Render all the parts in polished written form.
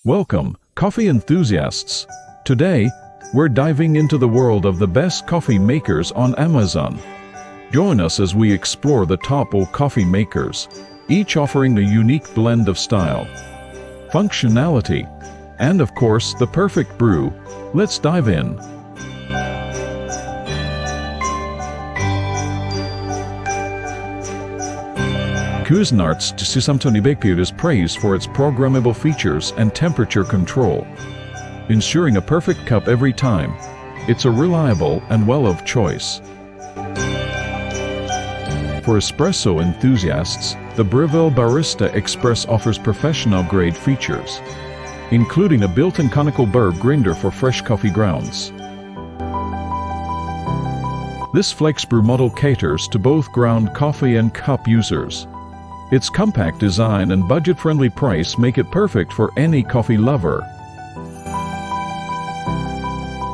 Welcome, coffee enthusiasts. Today, we're diving into the world of the best coffee makers on Amazon. Join us as we explore the top coffee makers, each offering a unique blend of style, functionality, and of course, the perfect brew. Let's dive in. Cuisinart's Cuisinart is praised for its programmable features and temperature control, ensuring a perfect cup every time. It's a reliable and well-loved choice. For espresso enthusiasts, the Breville Barista Express offers professional-grade features, including a built-in conical burr grinder for fresh coffee grounds. This FlexBrew model caters to both ground coffee and cup users. Its compact design and budget-friendly price make it perfect for any coffee lover.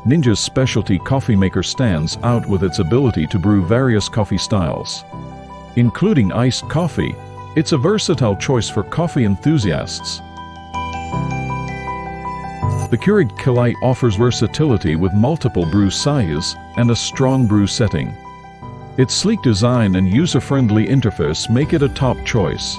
Ninja's specialty coffee maker stands out with its ability to brew various coffee styles, including iced coffee. It's a versatile choice for coffee enthusiasts. The Keurig offers versatility with multiple brew sizes and a strong brew setting. Its sleek design and user-friendly interface make it a top choice.